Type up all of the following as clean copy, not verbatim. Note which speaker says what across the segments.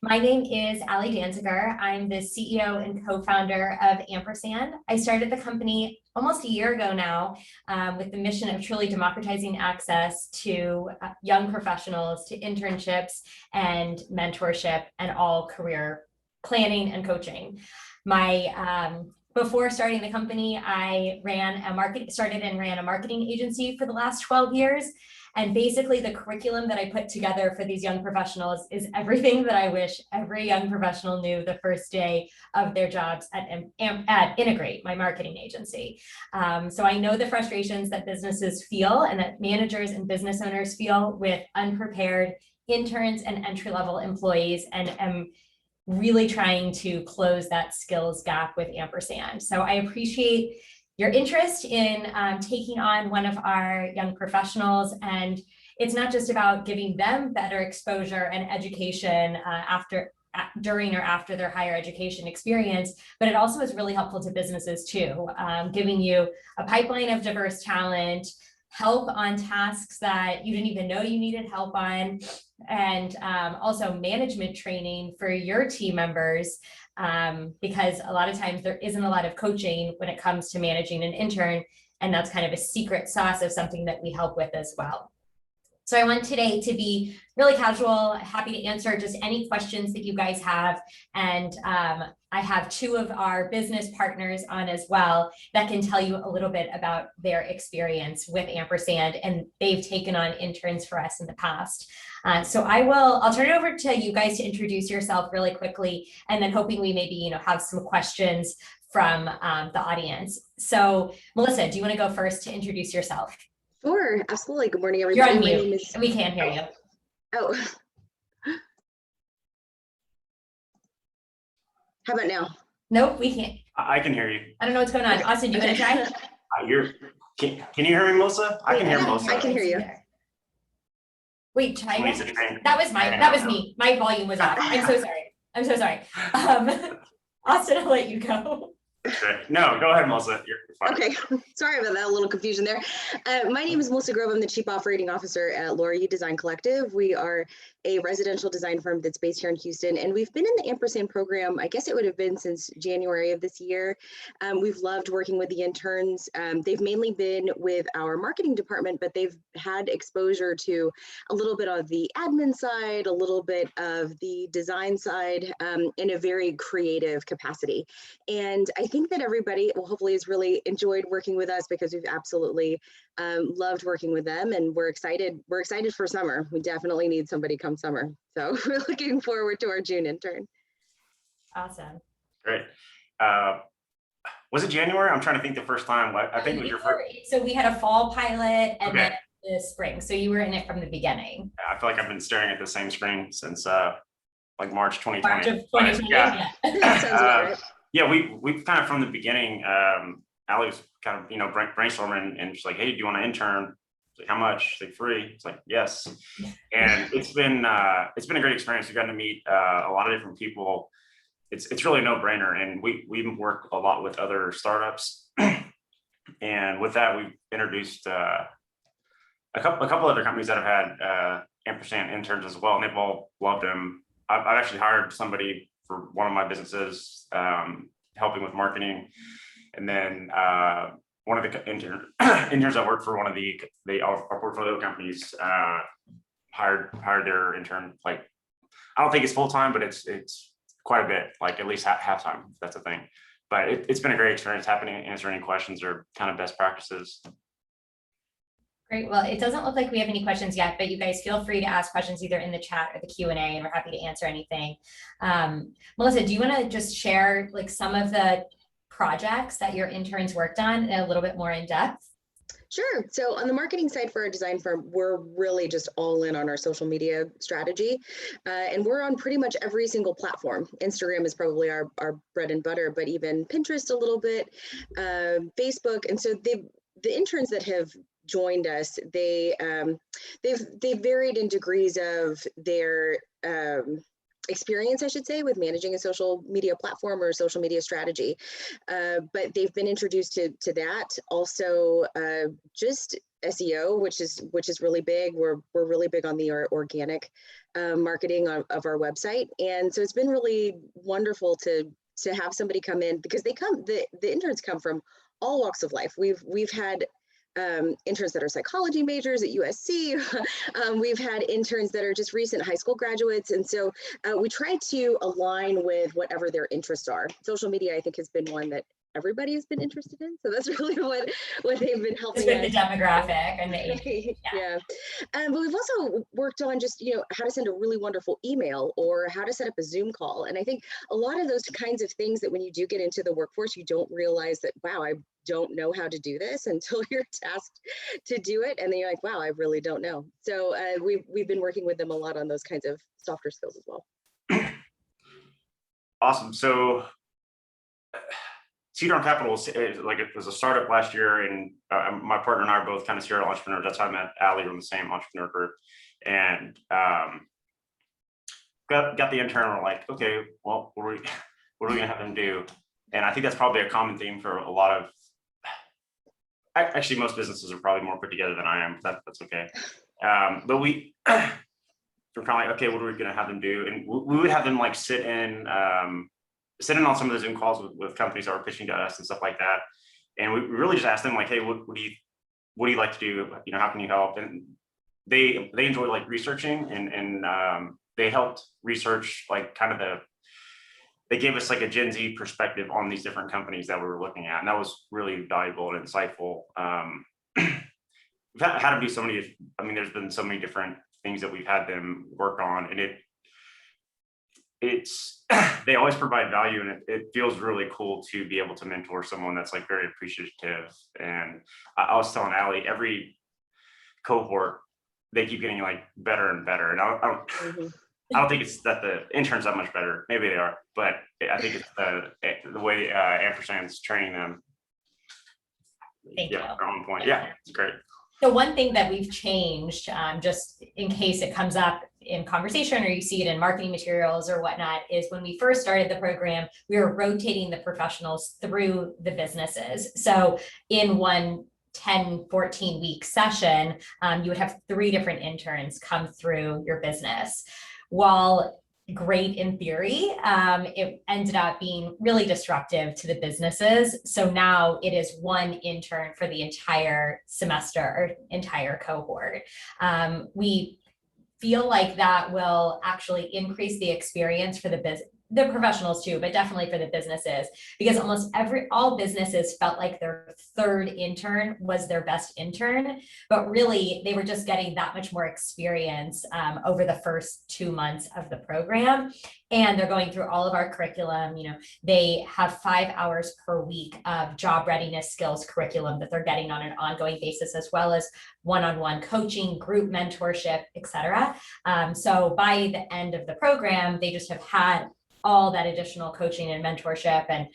Speaker 1: My name is Ali Danziger. I'm the CEO and co-founder of Ampersand. I started the company almost a year ago now with the mission of truly democratizing access to young professionals, to internships and mentorship and all career planning and coaching. Before starting the company, I started and ran a marketing agency for the last 12 years. And basically the curriculum that I put together for these young professionals is everything that I wish every young professional knew the first day of their jobs at Integrate, my marketing agency. So I know the frustrations that businesses feel and that managers and business owners feel with unprepared interns and entry-level employees, and am really trying to close that skills gap with Ampersand. So I appreciate your interest in taking on one of our young professionals. And it's not just about giving them better exposure and education during or after their higher education experience, but it also is really helpful to businesses too, giving you a pipeline of diverse talent, help on tasks that you didn't even know you needed help on, and also management training for your team members, because a lot of times there isn't a lot of coaching when it comes to managing an intern, and that's kind of a secret sauce of something that we help with as well. So I want today to be really casual, happy to answer just any questions that you guys have. And I have two of our business partners on as well that can tell you a little bit about their experience with Ampersand, and they've taken on interns for us in the past. So I'll turn it over to you guys to introduce yourself really quickly, and then hoping we maybe have some questions from the audience. So Melissa, do you want to go first to introduce yourself?
Speaker 2: Sure, absolutely. Good morning, everybody.
Speaker 1: You're on mute. We can't hear you.
Speaker 2: Oh. How about now?
Speaker 1: Nope, we can't.
Speaker 3: I can hear you.
Speaker 1: I don't know what's going on. Austin, do you want to try?
Speaker 3: Can you hear me, Melissa? I can hear Melissa.
Speaker 2: I can hear you.
Speaker 1: Wait, try again. That was me. My volume was off. I'm so sorry. Austin, I'll let you go.
Speaker 3: No, go ahead, Melissa. You're fine.
Speaker 2: Okay, sorry about that, a little confusion there. My name is Melissa Grove. I'm the Chief Operating Officer at Laura U Design Collective. We are a residential design firm that's based here in Houston, and we've been in the Ampersand program, I guess it would have been since January of this year. We've loved working with the interns. They've mainly been with our marketing department, but they've had exposure to a little bit of the admin side, a little bit of the design side, in a very creative capacity. And I think that everybody, well, hopefully has really enjoyed working with us, because we've absolutely loved working with them, and we're excited for summer. We definitely need somebody come summer. So we're looking forward to our June intern.
Speaker 1: Awesome.
Speaker 3: Great. Was it January? I'm trying to think the first time. I think it was your first.
Speaker 1: So we had a fall pilot and then the spring. So you were in it from the beginning.
Speaker 3: I feel like I've been staring at the same screen since like March 2020.
Speaker 1: March of 2020.
Speaker 3: Yeah.
Speaker 2: Sounds about right.
Speaker 3: Yeah, we kind of from the beginning, Ali was kind of, brainstorming, and she's like, hey, do you want to intern? Like, how much? Like, free. It's like, yes. And it's been a great experience. We've gotten to meet a lot of different people. It's really a no-brainer. And we work a lot with other startups. And with that, we've introduced a couple other companies that have had Ampersand interns as well, and they've all loved them. I've actually hired somebody for one of my businesses, helping with marketing. And then one of the interns that worked for one of our portfolio companies hired their intern. Like, I don't think it's full-time, but it's quite a bit, like at least half-time, if that's a thing. But it's been a great experience answering any questions or kind of best practices.
Speaker 1: Great. Well, it doesn't look like we have any questions yet, but you guys feel free to ask questions either in the chat or the Q&A, and we're happy to answer anything. Melissa, do you want to just share like some of the projects that your interns worked on a little bit more in depth?
Speaker 2: Sure. So on the marketing side for our design firm, we're really just all in on our social media strategy. And we're on pretty much every single platform. Instagram is probably our bread and butter, but even Pinterest a little bit, Facebook. And so the interns that have joined us, they've varied in degrees of their experience, I should say, with managing a social media platform or a social media strategy. But they've been introduced to that. Also, just SEO, which is really big. We're really big on the organic marketing of our website. And so it's been really wonderful to have somebody come in, because the interns come from all walks of life. We've had interns that are psychology majors at USC. We've had interns that are just recent high school graduates. And so we try to align with whatever their interests are. Social media, I think, has been one that everybody has been interested in. So that's really what they've been helping
Speaker 1: with
Speaker 2: us.
Speaker 1: the demographic and the age.
Speaker 2: Yeah. But we've also worked on just, how to send a really wonderful email or how to set up a Zoom call. And I think a lot of those kinds of things that when you do get into the workforce, you don't realize that, wow, I don't know how to do this until you're tasked to do it. And then you're like, wow, I really don't know. So we've been working with them a lot on those kinds of softer skills as well.
Speaker 3: Awesome. So Cedar Capital it was a startup last year, and my partner and I are both kind of serial entrepreneurs. That's how I met Allie. We're in the same entrepreneur group, and got the intern. We're like, okay, well, what are we gonna have them do? And I think that's probably a common theme for a lot of. Actually, most businesses are probably more put together than I am. That's okay. But we're kind of like, okay, what are we gonna have them do? And we would have them like sit in on some of the Zoom calls with companies that were pitching to us and stuff like that. And we really just asked them like, hey, what do you like to do? How can you help? And they enjoy like researching, and they helped research like kind of they gave us like a Gen Z perspective on these different companies that we were looking at. And that was really valuable and insightful. We've had to do so many, there's been so many different things that we've had them work on, and it's they always provide value, and it feels really cool to be able to mentor someone that's like very appreciative. And I was telling Allie, every cohort they keep getting like better and better. And I don't think it's that the interns are much better. Maybe they are, but I think it's the way Ampersand's training them.
Speaker 1: Thank you.
Speaker 3: They're on point. Yeah, it's great.
Speaker 1: So one thing that we've changed, just in case it comes up in conversation or you see it in marketing materials or whatnot, is when we first started the program, we were rotating the professionals through the businesses. So in one 10, 14 week session, you would have 3 different interns come through your business. While great in theory, it ended up being really disruptive to the businesses. So now it is 1 intern for the entire semester or entire cohort. We feel like that will actually increase the experience for the professionals too, but definitely for the businesses, because almost all businesses felt like their 3rd intern was their best intern, but really they were just getting that much more experience over the first 2 months of the program. And they're going through all of our curriculum. They have 5 hours per week of job readiness skills curriculum that they're getting on an ongoing basis, as well as one-on-one coaching, group mentorship, etc. So by the end of the program, they just have had all that additional coaching and mentorship, and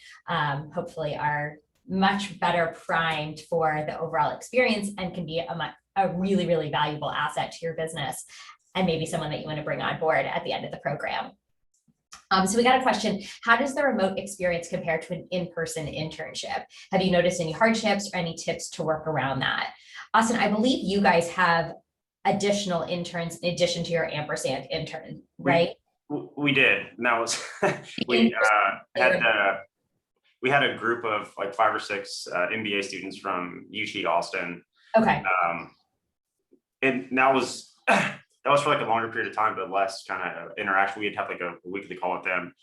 Speaker 1: hopefully are much better primed for the overall experience and can be a really, really valuable asset to your business, and maybe someone that you want to bring on board at the end of the program. So we got a question: how does the remote experience compare to an in-person internship? Have you noticed any hardships or any tips to work around that? Austin, I believe you guys have additional interns in addition to your Ampersand intern, right?
Speaker 3: We did. And that was we had a group of like 5 or 6 MBA students from UT Austin.
Speaker 1: Okay.
Speaker 3: And that was for like a longer period of time, but less kind of interaction. We'd have like a weekly call with them.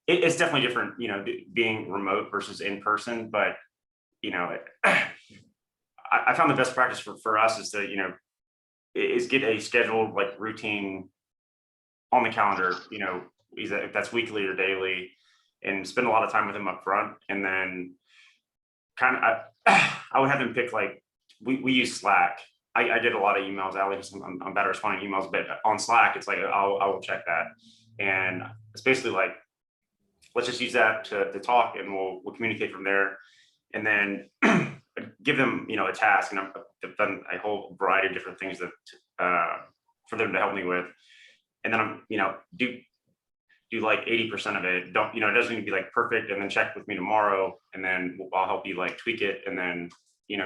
Speaker 3: It's definitely different, being remote versus in person. But I found the best practice for us is to is get a scheduled like routine on the calendar, if that's weekly or daily, and spend a lot of time with them up front. And then kind of I would have them pick, like, we use Slack. I did a lot of emails. I'm better responding emails, but on Slack, it's like I will check that, and it's basically like, let's just use that to talk, and we'll communicate from there. And then give them, a task, and I've done a whole variety of different things that for them to help me with. And then I'm, do like 80% of it. Don't, it doesn't need to be like perfect, and then check with me tomorrow, and then I'll help you like tweak it, and then,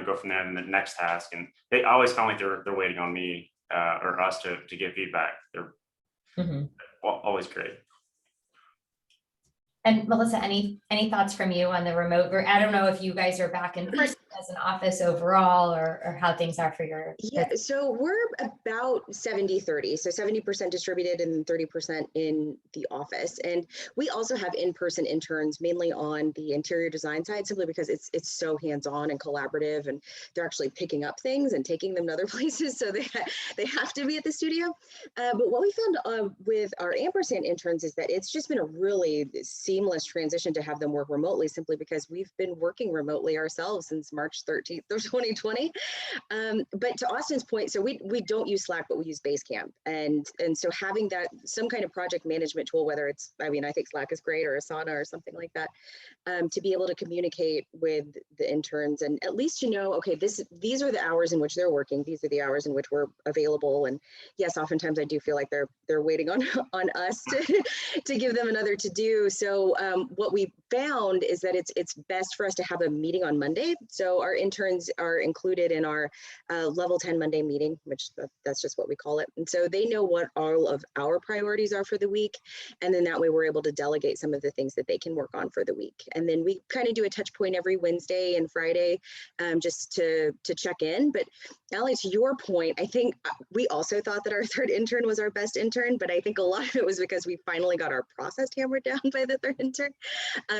Speaker 3: go from there in the next task. And they always felt like they're waiting on me or us to get feedback. They're always great.
Speaker 1: And Melissa, any thoughts from you on the remote? Or I don't know if you guys are back in person as an office overall, or how things are for your.
Speaker 2: Yeah, so we're about 70-30. So 70% distributed and 30% in the office. And we also have in-person interns, mainly on the interior design side, simply because it's so hands-on and collaborative, and they're actually picking up things and taking them to other places. So they have to be at the studio. But what we found with our Ampersand interns is that it's just been a really seamless transition to have them work remotely, simply because we've been working remotely ourselves since March 13th of 2020. But to Austin's point, so we don't use Slack, but we use Basecamp. And so having that, some kind of project management tool, whether it's, I mean, I think Slack is great, or Asana or something like that, to be able to communicate with the interns, and at least, okay, these are the hours in which they're working. These are the hours in which we're available. And yes, oftentimes I do feel like they're waiting on us to give them another to do. So what we found is that it's best for us to have a meeting on Monday. So our interns are included in our level 10 Monday meeting, which that's just what we call it. And so they know what all of our priorities are for the week. And then that way we're able to delegate some of the things that they can work on for the week. And then we kind of do a touch point every Wednesday and Friday, just to check in. But Allie, to your point, I think we also thought that our third intern was our best intern, but I think a lot of it was because we finally got our process hammered down by the third intern.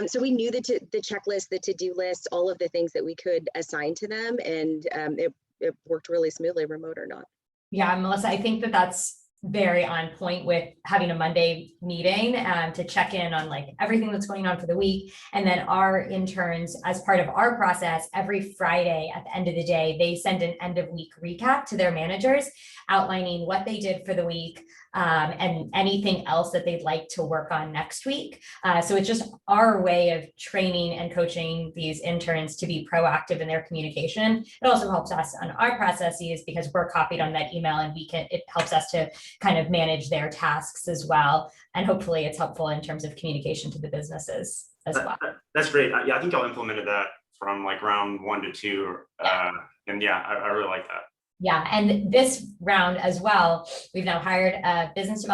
Speaker 2: So we knew the checklist, the to-do list, all of the things that we could assign to them, and it worked really smoothly, remote or not.
Speaker 1: Yeah, Melissa, I think that's very on point with having a Monday meeting to check in on like everything that's going on for the week. And then our interns, as part of our process, every Friday at the end of the day, they send an end of week recap to their managers outlining what they did for the week, and anything else that they'd like to work on next week. So it's just our way of training and coaching these interns to be proactive in their communication. It also helps us on our processes because we're copied on that email, and it helps us to kind of manage their tasks as well. And hopefully it's helpful in terms of communication to the businesses as well.
Speaker 3: That's great. Yeah, I think y'all implemented that from like round 1 to 2. And yeah, I really like that.
Speaker 1: Yeah, and this round as well, we've now hired a business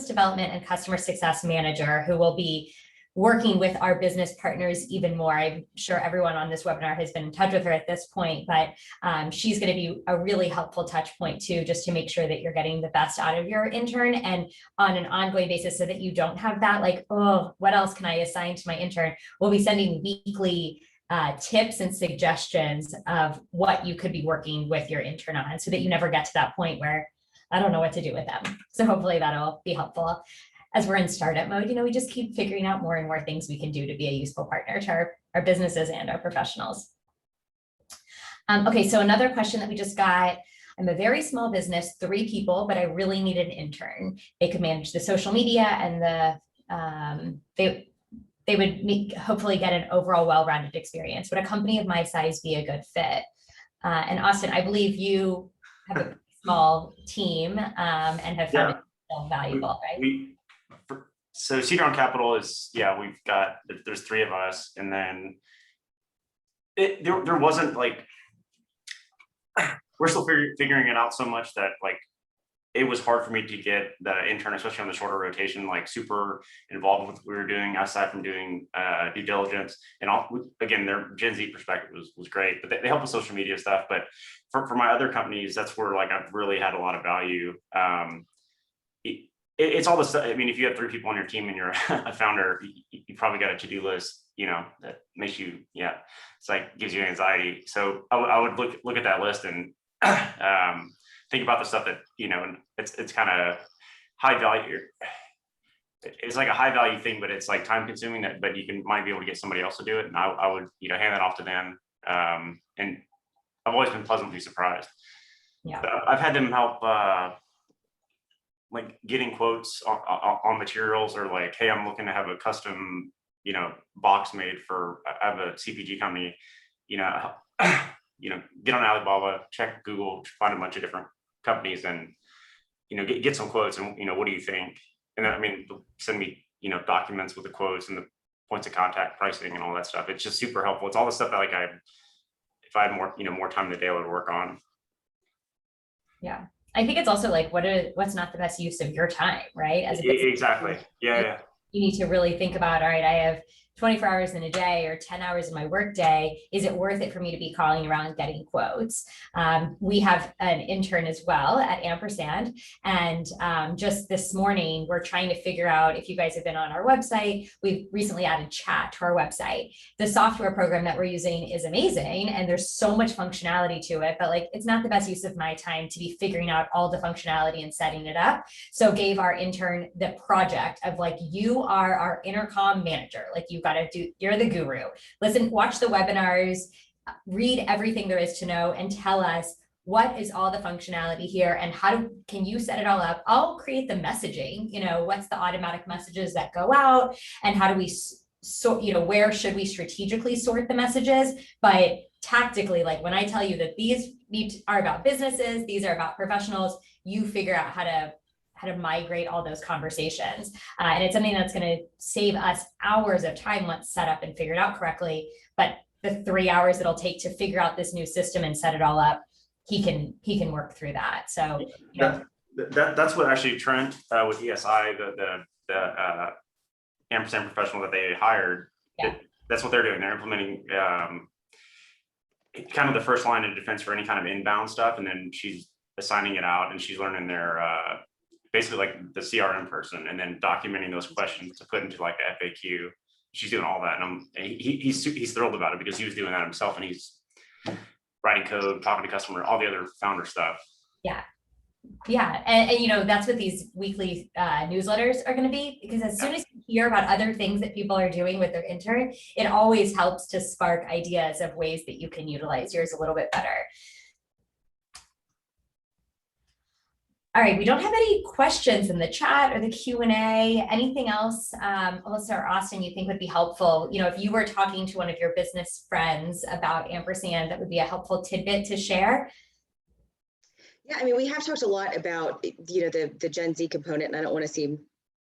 Speaker 1: development and customer success manager who will be working with our business partners even more. I'm sure everyone on this webinar has been in touch with her at this point, but she's going to be a really helpful touch point too, just to make sure that you're getting the best out of your intern and on an ongoing basis, so that you don't have that like, oh, what else can I assign to my intern? We'll be sending weekly tips and suggestions of what you could be working with your intern on, so that you never get to that point where I don't know what to do with them. So hopefully that'll be helpful. As we're in startup mode, we just keep figuring out more and more things we can do to be a useful partner to our businesses and our professionals. Okay, so another question that we just got. I'm a very small business, 3 people, but I really need an intern. They could manage the social media and they would hopefully get an overall well-rounded experience. Would a company of my size be a good fit? And Austin, I believe you have a small team and have found it valuable, right?
Speaker 3: So Cedron Capital is, there's 3 of us, and then there wasn't like, we're still figuring it out so much that like it was hard for me to get the intern, especially on the shorter rotation, like super involved with what we were doing aside from doing due diligence. And again, their Gen Z perspective was great, but they help with social media stuff. But for my other companies, that's where like I've really had a lot of value. It's all the stuff. I mean, if you have 3 people on your team and you're a founder, you probably got a to-do list, that makes you, it's like gives you anxiety. So I would look at that list and think about the stuff that, it's kind of high value. It's like a high value thing, but it's like time consuming, but you might be able to get somebody else to do it. And I would, hand that off to them. And I've always been pleasantly surprised.
Speaker 1: Yeah.
Speaker 3: I've had them help, like getting quotes on materials, or like, hey, I'm looking to have a custom, box made for, I have a CPG company, get on Alibaba, check Google, find a bunch of different companies and, get some quotes and, what do you think? And then, send me, documents with the quotes and the points of contact, pricing and all that stuff. It's just super helpful. It's all the stuff that like if I had more, more time in the day, I would work on.
Speaker 1: Yeah. I think it's also like, what's not the best use of your time, right? As a business,
Speaker 3: Exactly. Yeah.
Speaker 1: you need to really think about, all right, I have 24 hours in a day or 10 hours in my work day. Is it worth it for me to be calling around and getting quotes? We have an intern as well at Ampersand. And just this morning, we're trying to figure out, if you guys have been on our website, we've recently added chat to our website. The software program that we're using is amazing and there's so much functionality to it, but like, it's not the best use of my time to be figuring out all the functionality and setting it up. So gave our intern the project of like, you are our intercom manager. Like you're the guru. Listen, watch the webinars, read everything there is to know and tell us what is all the functionality here and can you set it all up? I'll create the messaging, what's the automatic messages that go out and how do we where should we strategically sort the messages? But tactically, like when I tell you that these are about businesses, these are about professionals, you figure out how to migrate all those conversations. And it's something that's going to save us hours of time once set up and figured out correctly. But the 3 hours it'll take to figure out this new system and set it all up, he can work through that. So
Speaker 3: that's what actually Trent with ESI, the Ampersand professional that they hired, that's what they're doing. They're implementing kind of the first line of defense for any kind of inbound stuff, and then she's assigning it out and she's learning their basically like the CRM person, and then documenting those questions to put into like the FAQ. She's doing all that, and he's thrilled about it because he was doing that himself, and he's writing code, talking to customer, all the other founder stuff.
Speaker 1: Yeah, and that's what these weekly newsletters are going to be, because as soon as you hear about other things that people are doing with their intern, it always helps to spark ideas of ways that you can utilize yours a little bit better. All right, we don't have any questions in the chat or the Q&A. Anything else, Alyssa or Austin, you think would be helpful? If you were talking to one of your business friends about Ampersand, that would be a helpful tidbit to share.
Speaker 2: Yeah, I mean, we have talked a lot about, the Gen Z component, and I don't want to seem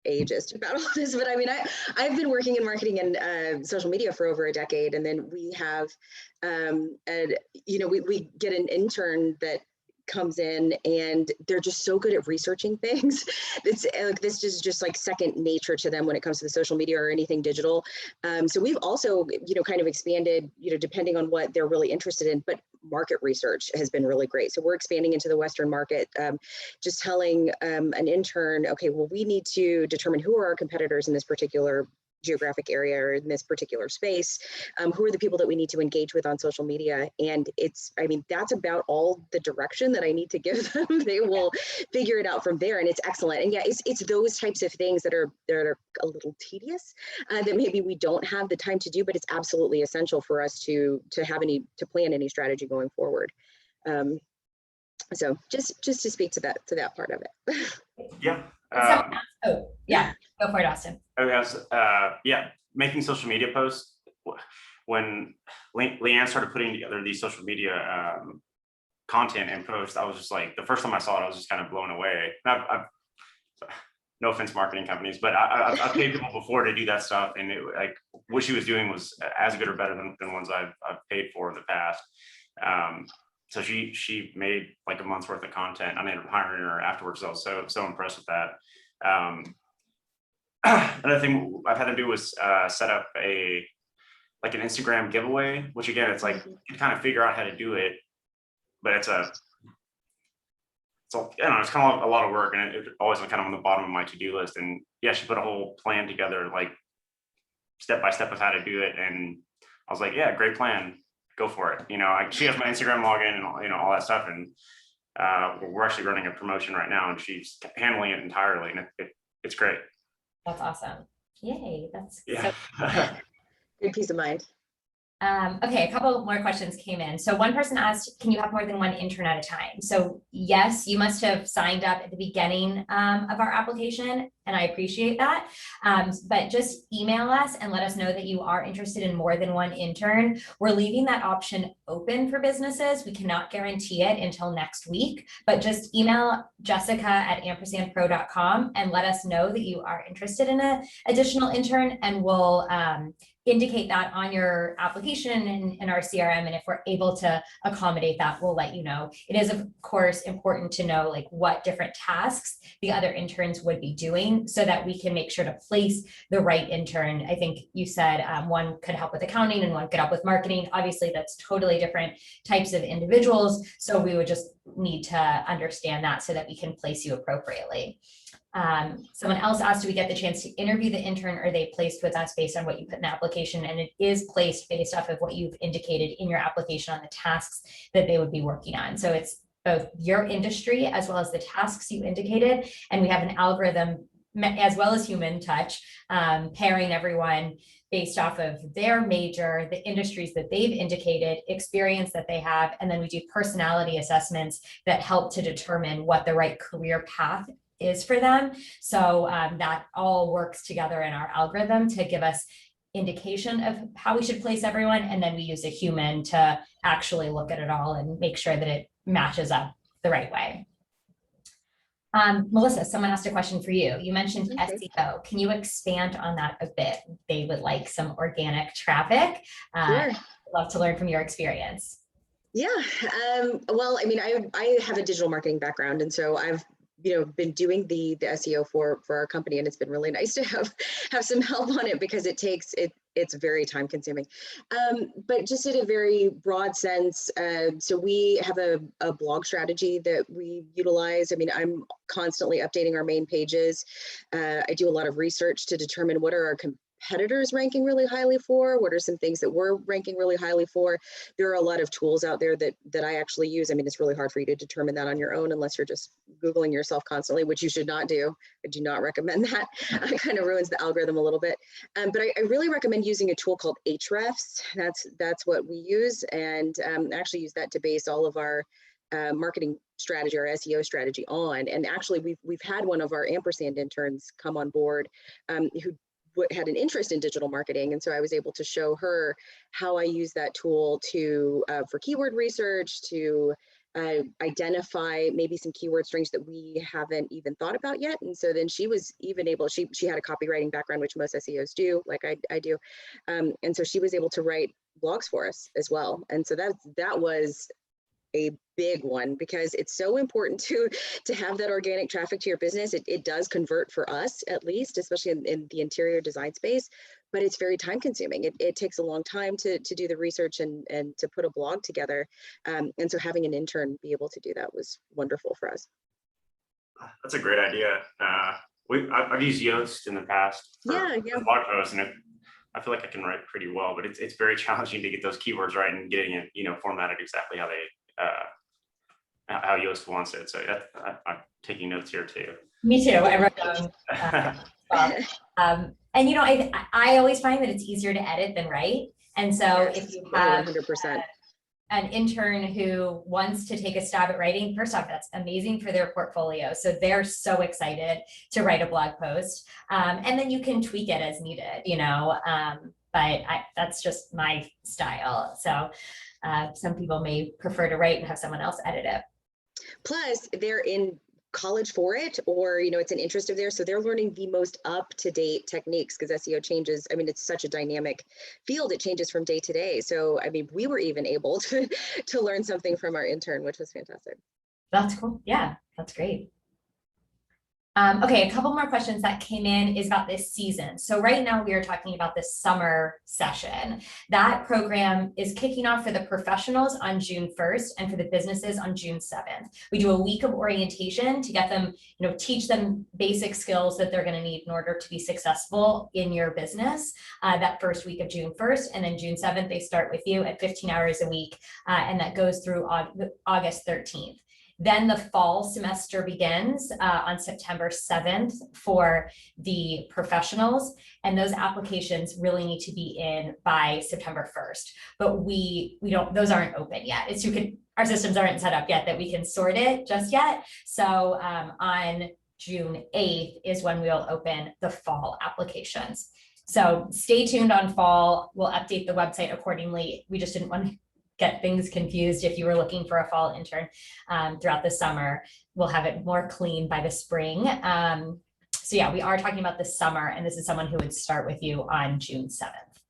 Speaker 2: ageist about all this, but I mean, I've been working in marketing and social media for over a decade, and then we have, we get an intern that comes in and they're just so good at researching things. It's like, this is just like second nature to them when it comes to the social media or anything digital. So we've also, kind of expanded, depending on what they're really interested in, but market research has been really great. So we're expanding into the Western market, just telling an intern, okay, well, we need to determine who are our competitors in this particular geographic area or in this particular space, who are the people that we need to engage with on social media. And that's about all the direction that I need to give them. They will figure it out from there, and it's excellent. And yeah, it's those types of things that are a little tedious, that maybe we don't have the time to do, but it's absolutely essential for us to plan any strategy going forward. So just to speak to that part of it.
Speaker 3: Yeah.
Speaker 1: Go for it, Austin.
Speaker 3: Making social media posts. When Leanne started putting together these social media content and posts, I was just like, the first time I saw it, I was just kind of blown away. I've no offense, marketing companies, but I've paid people before to do that stuff, and what she was doing was as good or better than ones I've paid for in the past. So she made like a month's worth of content. I ended up hiring her afterwards. I was so impressed with that. Another thing I've had to do was set up an Instagram giveaway, which again, it's like you kind of figure out how to do it, but it's kind of a lot of work, and it's always kind of on the bottom of my to-do list. And yeah, she put a whole plan together, like step by step of how to do it. And I was like, yeah, great plan. Go for it. She has my Instagram login and all that stuff. And we're actually running a promotion right now, and she's handling it entirely, and it's great.
Speaker 1: That's awesome. Yay. That's
Speaker 2: Good peace of mind.
Speaker 1: Okay, a couple more questions came in. So one person asked, can you have more than one intern at a time? So yes, you must have signed up at the beginning of our application, and I appreciate that. But just email us and let us know that you are interested in more than one intern. We're leaving that option open for businesses. We cannot guarantee it until next week, but just email jessica@ampersandpro.com and let us know that you are interested in an additional intern, and we'll indicate that on your application in our CRM. And if we're able to accommodate that, we'll let you know. It is, of course, important to know like what different tasks the other interns would be doing so that we can make sure to place the right intern. I think you said one could help with accounting and one could help with marketing. Obviously, that's totally different types of individuals. So we would just need to understand that so that we can place you appropriately. Someone else asked, do we get the chance to interview the intern, or are they placed with us based on what you put in the application? And it is placed based off of what you've indicated in your application on the tasks that they would be working on. So it's both your industry as well as the tasks you indicated. And we have an algorithm as well as human touch, pairing everyone based off of their major, the industries that they've indicated, experience that they have, and then we do personality assessments that help to determine what the right career path is for them. So that all works together in our algorithm to give us indication of how we should place everyone. And then we use a human to actually look at it all and make sure that it matches up the right way. Melissa, someone asked a question for you. You mentioned SEO. Can you expand on that a bit? They would like some organic traffic.
Speaker 2: Sure.
Speaker 1: I'd love to learn from your experience.
Speaker 2: Yeah. Well, I mean, I have a digital marketing background, and so I've been doing the SEO for our company, and it's been really nice to have some help on it because it's very time consuming. But just in a very broad sense, so we have a blog strategy that we utilize. I mean, I'm constantly updating our main pages. I do a lot of research to determine what are our competitors ranking really highly for, what are some things that we're ranking really highly for. There are a lot of tools out there that I actually use. I mean, it's really hard for you to determine that on your own unless you're just Googling yourself constantly, which you should not do. I do not recommend that. It kind of ruins the algorithm a little bit. But I really recommend using a tool called Ahrefs. That's what we use, and actually use that to base all of our marketing strategy, our SEO strategy on. And actually, we've had one of our Ampersand interns come on board who had an interest in digital marketing, and so I was able to show her how I use that tool to for keyword research, to identify maybe some keyword strings that we haven't even thought about yet. And so then she was even able, she had a copywriting background, which most SEOs do, like I do, and so she was able to write blogs for us as well. And so that was a big one, because it's so important to have that organic traffic to your business. It does convert for us, at least, especially in the interior design space, but it's very time consuming. It takes a long time to do the research and to put a blog together. And so having an intern be able to do that was wonderful for us.
Speaker 3: That's a great idea. I've used Yoast in the past for blog posts, and I feel like I can write pretty well, but it's very challenging to get those keywords right and getting it, formatted exactly how Yoast wants it. So I'm taking notes here too.
Speaker 1: Me too. I wrote down. And I always find that it's easier to edit than write. And so if you have
Speaker 2: 100%.
Speaker 1: An intern who wants to take a stab at writing, first off, that's amazing for their portfolio. So they're so excited to write a blog post. And then you can tweak it as needed, but that's just my style. So some people may prefer to write and have someone else edit it.
Speaker 2: Plus, they're in college for it, or it's an interest of theirs, so they're learning the most up-to-date techniques, because SEO changes. I mean, it's such a dynamic field, it changes from day to day. So I mean, we were even able to learn something from our intern, which was fantastic.
Speaker 1: That's cool. Yeah, that's great. Okay, a couple more questions that came in is about this season. So right now we are talking about this summer session. That program is kicking off for the professionals on June 1st and for the businesses on June 7th. We do a week of orientation to get them, teach them basic skills that they're going to need in order to be successful in your business. That first week of June 1st, and then June 7th, they start with you at 15 hours a week, and that goes through August 13th. Then the fall semester begins on September 7th for the professionals, and those applications really need to be in by September 1st. But we don't; those aren't open yet. Our systems aren't set up yet that we can sort it just yet. So on June 8th is when we'll open the fall applications. So stay tuned on fall. We'll update the website accordingly. We just didn't want to get things confused if you were looking for a fall intern throughout the summer. We'll have it more clean by the spring. So yeah, we are talking about the summer, and this is someone who would start with you on June 7th.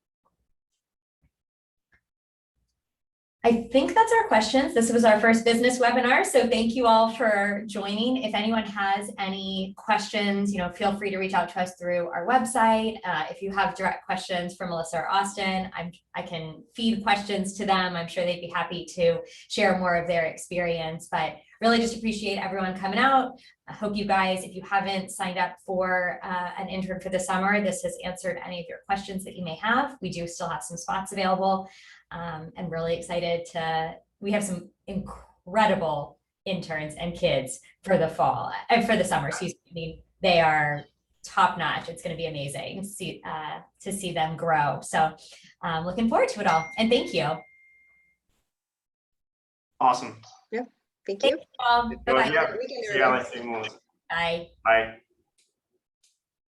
Speaker 1: I think that's our questions. This was our first business webinar, so thank you all for joining. If anyone has any questions, feel free to reach out to us through our website. If you have direct questions for Melissa or Austin, I can feed questions to them. I'm sure they'd be happy to share more of their experience, but really just appreciate everyone coming out. I hope you guys, if you haven't signed up for an intern for the summer, this has answered any of your questions that you may have. We do still have some spots available. And really excited we have some incredible interns and kids for the fall and for the summer, excuse me. They are top notch. It's going to be amazing to see them grow. So looking forward to it all. And thank you.
Speaker 3: Awesome.
Speaker 2: Yeah, thank you.
Speaker 1: Thank you all. Bye-bye.
Speaker 3: Yeah. See you, Alex.
Speaker 1: Bye.
Speaker 3: Bye.